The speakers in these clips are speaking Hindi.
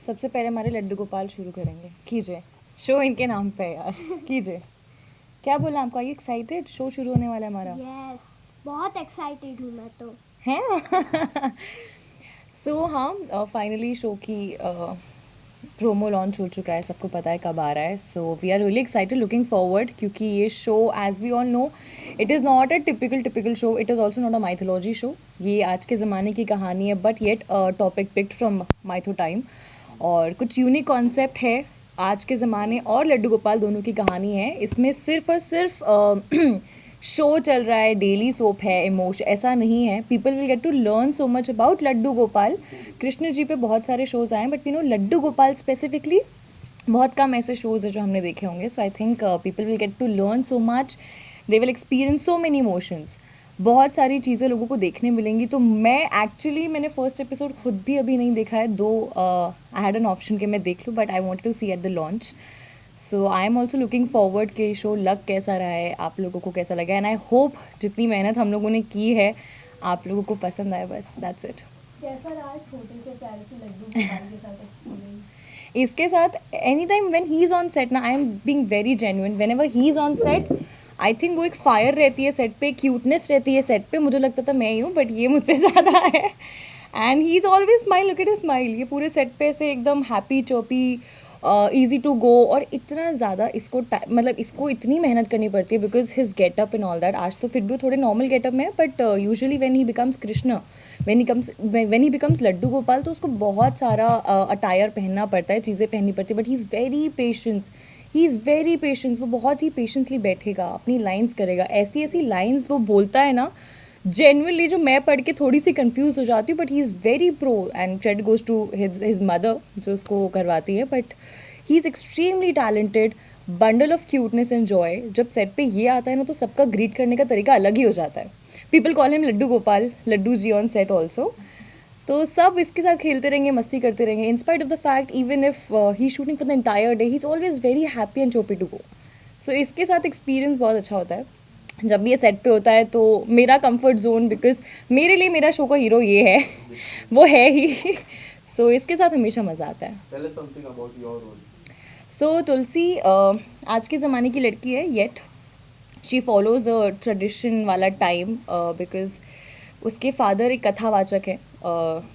सबसे पहले हमारे लड्डू गोपाल शुरू करेंगे। कीजिए, शो इनके नाम पे है यार। कीजिए, क्या बोला आपको? Are you excited? शो शुरू होने वाला है हमारा। यस, बहुत एक्साइटेड हूँ मैं तो। हैं? सो हाँ, फाइनली शो की प्रोमो लॉन्च हो चुका है, सबको पता है कब आ रहा है। So we are really excited, looking forward, क्योंकि ये show as we all know it is not a typical show, it is also not a mythology show. ये आज के ज़माने की कहानी है, but yet topic picked from mytho time, और कुछ यूनिक कॉन्सेप्ट है। आज के ज़माने और लड्डू गोपाल दोनों की कहानी है। इसमें सिर्फ और सिर्फ शो चल रहा है, डेली सोप है, इमोशन ऐसा नहीं है। People will get to learn so much about Laddu Gopal. Krishna ji पे बहुत सारे शोज़ आए हैं, but you know Laddu Gopal specifically बहुत कम ऐसे शोज़ है जो हमने देखे होंगे। So I think people will get to learn so much, they will experience so many emotions. बहुत सारी चीज़ें लोगों को देखने मिलेंगी। तो मैंने फर्स्ट एपिसोड खुद भी अभी नहीं देखा है, दो आई हैड एन ऑप्शन कि मैं देख लूँ, but I want to see at the launch. So I am also looking forward कि शो लग कैसा रहा है, आप लोगों को कैसा लगा, एंड आई होप जितनी मेहनत हम लोगों ने की है आप लोगों को पसंद आए। बस दैट्स इट। कैसा रहा छोटे से प्यारे से लड्डू गोपाल के साथ एक्सपीरियंस? इसके साथ any time when he is on set ना, I am being very genuine, whenever he is on set I think वो एक फायर रहती है सेट पे, क्यूटनेस रहती है सेट पे। मुझे लगता था मैं ही हूँ, बट ये मुझसे ज़्यादा है। And he is always smile, look at his smile. ये पूरे सेट पे से एकदम हैप्पी चोपी, ईजी टू गो, और इतना ज़्यादा इसको मतलब इसको इतनी मेहनत करनी पड़ती है because his getup and all that. आज तो फिर भी थोड़े नॉर्मल गेटअप में है, but usually when he becomes Krishna, when he becomes Laddu Gopal, तो उसको बहुत सारा अटायर पहनना पड़ता है, चीज़ें पहननी पड़ती है, but he is very patience. वो बहुत ही पेशेंसली बैठेगा, अपनी लाइन्स करेगा, ऐसी ऐसी लाइन्स वो बोलता है ना, जेन्युइनली जो मैं पढ़ के थोड़ी सी कंफ्यूज हो जाती हूँ, but he is very pro, and credit goes to his mother जो उसको करवाती है। But he is extremely talented, bundle of cuteness and joy. जब सेट पे ये आता है ना, तो सबका ग्रीट करने का तरीका अलग ही हो जाता है। People call him Laddu Gopal, Laddu ji on set also. तो सब इसके साथ खेलते रहेंगे, मस्ती करते रहेंगे, in spite of the fact even if he shooting for the entire day, he is always very happy and choppy to go. So इसके साथ एक्सपीरियंस बहुत अच्छा होता है जब भी ये सेट पे होता है। तो मेरा कंफर्ट जोन, बिकॉज मेरे लिए मेरा शो का हीरो ये है, वो है ही। सो इसके साथ हमेशा मज़ा आता है। Tell us something about your role. सो तुलसी आज के ज़माने की लड़की है, yet she follows the tradition वाला टाइम, बिकॉज उसके फादर एक कथावाचक है।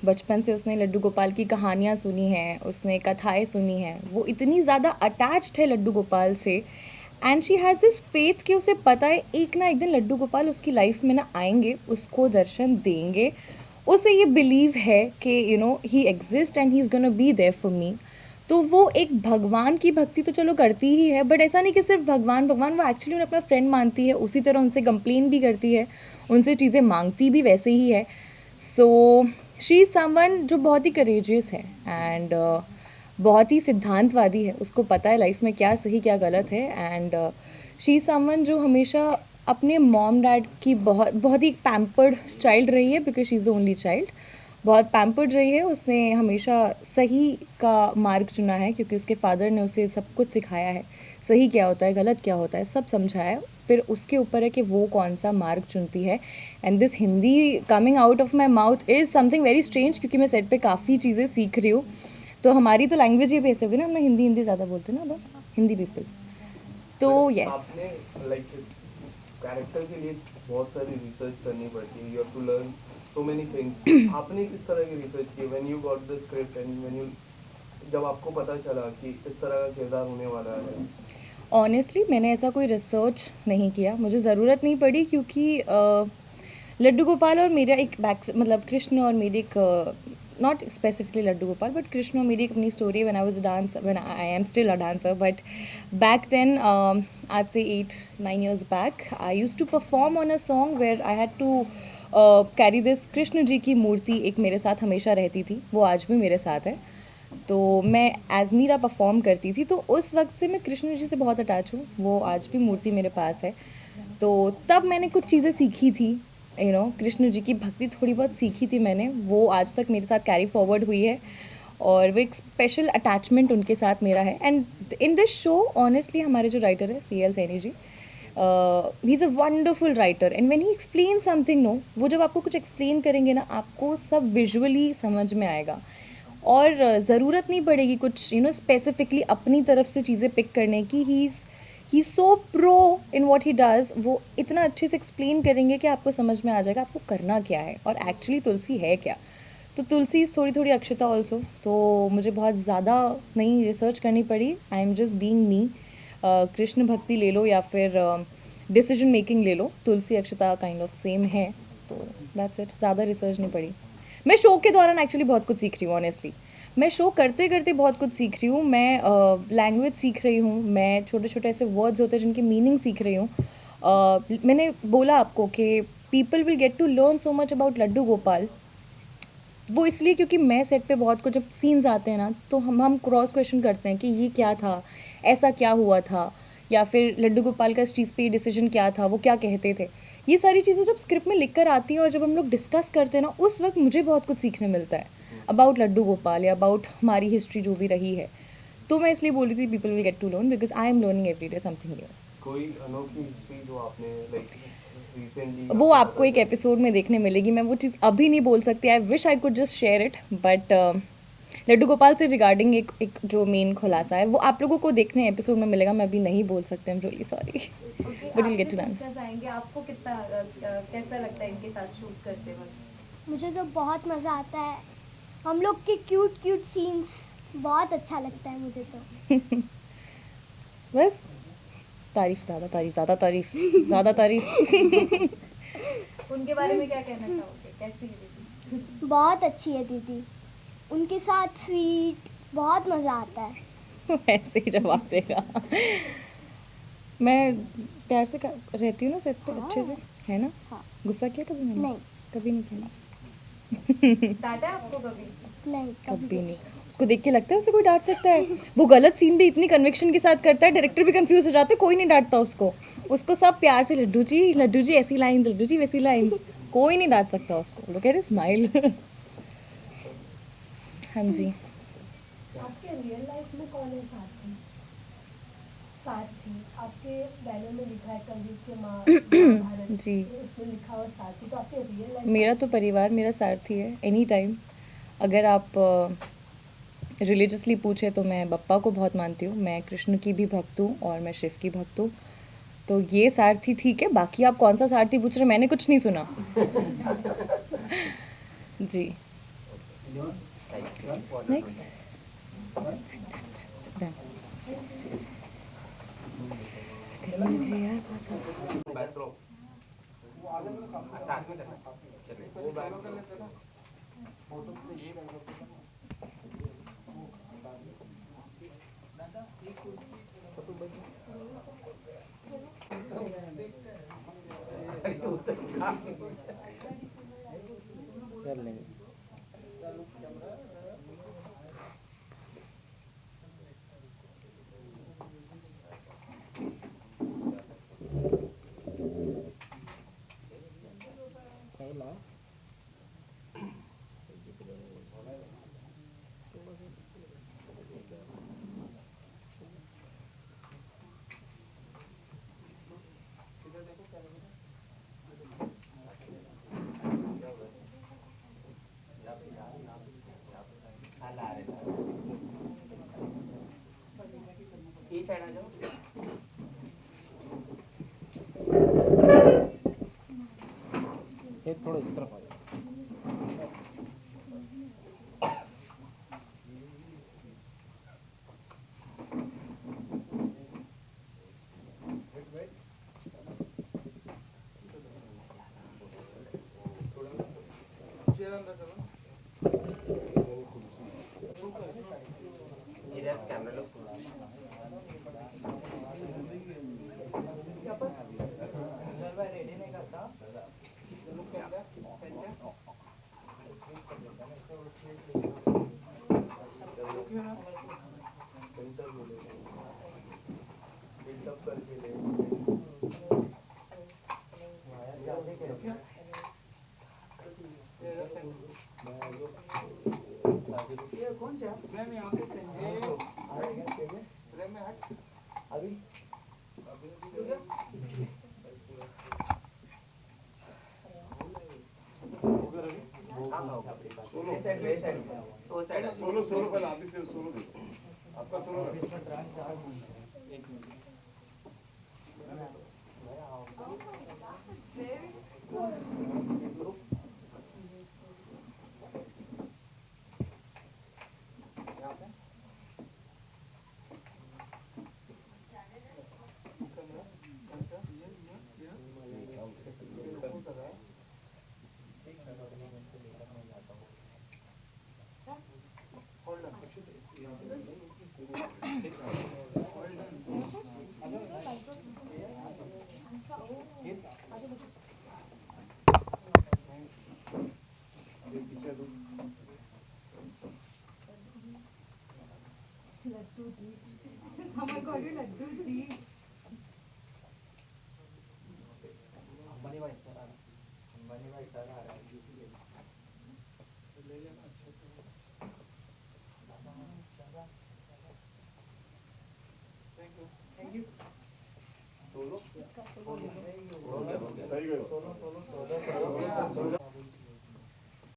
बचपन से उसने लड्डू गोपाल की कहानियाँ सुनी हैं, उसने कथाएं सुनी हैं, वो इतनी ज़्यादा अटैच्ड है लड्डू गोपाल से, and she has this faith कि उसे पता है एक ना एक दिन लड्डू गोपाल उसकी लाइफ में ना आएंगे, उसको दर्शन देंगे। उसे ये बिलीव है कि you know he exist and he is gonna be there for me. तो वो एक भगवान की भक्ति तो चलो करती ही है, बट ऐसा नहीं कि सिर्फ भगवान भगवान, वो एक्चुअली उन्हें अपना फ्रेंड मानती है, उसी तरह उनसे कंप्लेन भी करती है, उनसे चीज़ें मांगती भी वैसे ही है। सो शी इज़ समवन जो बहुत ही करेजियस है, एंड बहुत ही सिद्धांतवादी है। उसको पता है लाइफ में क्या सही क्या गलत है, एंड शी इज़ समवन जो हमेशा अपने मॉम डैड की बहुत बहुत ही पैम्पर्ड चाइल्ड रही है, because she is the only child. बहुत पैम्पर्ड रही है, उसने हमेशा सही का मार्ग चुना है, क्योंकि उसके फादर ने उसे सब कुछ सिखाया है, सही क्या होता है गलत क्या होता है सब समझाया है। फिर उसके ऊपर है कि वो कौन सा मार्ग चुनती है। And this Hindi coming out of my mouth is something very strange, क्योंकि मैं सेट पे काफ़ी चीज़ें सीख रही हूँ। तो हमारी तो लैंग्वेज ही बेस होगी ना, हम लोग हिंदी हिंदी ज़्यादा बोलते हैं ना लोग, हिंदी पीपल। तो But यस, आपने like कैरेक्टर के लिए बहुत सारी रिसर्च करनी पड़ती है, you have to learn so many things. आपने किस तरह की रिसर्च की when you got the script and when you, जब आपको पता चला कि इस तरह का किरदार होने वाला है? ऑनेस्टली मैंने ऐसा कोई रिसर्च नहीं किया, मुझे ज़रूरत नहीं पड़ी, क्योंकि लड्डू गोपाल और मेरा एक बैक, मतलब कृष्ण और मेरी एक, not specifically Laddu Gopal, but Krishna और मेरी एक अपनी story. When I was dance, when I am still a dancer, but back then आज से 8-9 years back I use to perform on a song where I had to carry this Krishna ji की मूर्ति, एक मेरे साथ हमेशा रहती थी, वो आज भी मेरे साथ है। तो मैं एज मीरा परफॉर्म करती थी, तो उस वक्त से मैं कृष्ण जी से बहुत अटैच हूँ, वो आज भी मूर्ति मेरे पास है। तो तब मैंने कुछ चीज़ें सीखी थी, यू नो कृष्ण जी की भक्ति थोड़ी बहुत सीखी थी मैंने, वो आज तक मेरे साथ कैरी फॉरवर्ड हुई है, और वो एक स्पेशल अटैचमेंट उनके साथ मेरा है। And in this show honestly हमारे जो राइटर है CL Saini ji, he is a wonderful writer, and when he explain something, no वो जब आपको कुछ एक्सप्लेन करेंगे ना, आपको सब विजुअली समझ में आएगा। और ज़रूरत नहीं पड़ेगी कुछ स्पेसिफिकली अपनी तरफ से चीज़ें पिक करने की. He so pro in what he does. वो इतना अच्छे से एक्सप्लेन करेंगे कि आपको समझ में आ जाएगा आपको करना क्या है और एक्चुअली तुलसी है क्या. तो तुलसी थोड़ी थोड़ी अक्षता ऑल्सो. तो मुझे बहुत ज़्यादा नई रिसर्च करनी पड़ी. I am just being me. Krishna भक्ति ले लो या फिर डिसीजन मेकिंग ले लो, तुलसी अक्षता काइंड ऑफ सेम है. तो दैट्स इट. ज़्यादा रिसर्च नहीं पड़ी. मैं शो के दौरान एक्चुअली बहुत कुछ सीख रही हूँ ऑनेस्टली. मैं शो करते करते बहुत कुछ सीख रही हूँ. मैं लैंग्वेज सीख रही हूँ. मैं छोटे छोटे ऐसे वर्ड्स होते हैं जिनकी मीनिंग सीख रही हूँ. मैंने बोला आपको कि people will get to learn so much about Laddu Gopal. वो इसलिए क्योंकि मैं सेट पे बहुत कुछ, जब सीन्स आते हैं ना तो हम क्रॉस क्वेश्चन करते हैं कि ये क्या था, ऐसा क्या हुआ था, या फिर लड्डू गोपाल का इस चीज़ पे डिसीजन क्या था, वो क्या कहते थे. ये सारी चीज़ें जब स्क्रिप्ट में लिख कर आती हैं और जब हम लोग डिस्कस करते हैं ना, उस वक्त मुझे बहुत कुछ सीखने मिलता है अबाउट लड्डू गोपाल या अबाउट हमारी हिस्ट्री जो भी रही है. तो मैं इसलिए बोल रही थी people will get to learn because I am learning every day something new. कोई अनोखी हिस्ट्री जो आपने लाइक रिसेंटली वो आपको एक एपिसोड में देखने मिलेगी. मैं वो चीज़ अभी नहीं बोल सकती. I wish I could just share it, but Laddu Gopal से रिगार्डिंग एक जो मेन खुलासा है वो आप लोगों को देखने एपिसोड में मिलेगा. मैं अभी नहीं बोल सकती. I am really sorry. But you'll get to learn. आएंगे आपको कितना कैसा लगता है इनके साथ शूट करते वक्त? मुझे तो बहुत मज़ा आता है. हम लोग के क्यूट क्यूट सीन्स बहुत अच्छा लगता है मुझे तो. बस तारीफ, ज़्यादा तारीफ, ज़्यादा तारीफ, ज़्यादा तारीफ. उनके बारे में क्या कहना चाहोगे, कैसी है दीदी? बहुत अच्छी है दीदी. उनके साथ स्वीट बहुत मज़ा आता है. ऐसे ही जवाब देगा. मैं प्यार से रहती हूँ ना सेट पे अच्छे से, है ना. हाँ. गुस्सा किया कभी मैंने? नहीं. कभी नहीं किया. डांटा आपको कभी? नहीं कभी नहीं. उसको देख के लगता है उसे कोई डांट सकता है. वो गलत सीन भी इतनी कन्विक्शन के साथ करता है, डायरेक्टर भी कंफ्यूज हो जाते हैं. कोई नहीं डांटता उसको. उसको सब प्यार से लड्डू जी ऐसी लाइंस, लड्डू जी वैसी लाइंस. कोई नहीं डांट सकता उसको. Look at his smile. हाँ जी. आपके रियल लाइफ में कौन है साथी? साथी आपके बैनर में लिखा है कलयुग के माँ भारत जी. उसमें लिखा हुआ साथी, तो आपके रियल लाइफ मेरा तो परिवार मेरा सारथी है एनी टाइम. अगर आप रिलीजियसली पूछे तो मैं बप्पा को बहुत मानती हूँ. मैं कृष्ण की भी भक्त हूँ और मैं शिव की भक्त हूँ. तो ये सारथी ठीक है. बाकी आप कौन सा सारथी पूछ रहे हैं, मैंने कुछ नहीं सुना. जी. नेक्स्ट. बैकड्रॉप वो बैक कर लेंगे. ये साइड आ जाओ. एक थोड़ा इस तरफ आ जाओ. इधर कैमरा लो. रेडी नहीं करता. बिल्डअप करके ले. ये कौन सा? मैं यहाँ पे फ्रेम में हट. अभी ये साइड, ये साइड, वो साइड. आपका सुनो एक मिनट अंबानी भाई सर आ रहे हैं। अंबानी भाई सर आ रहे हैं। सोलो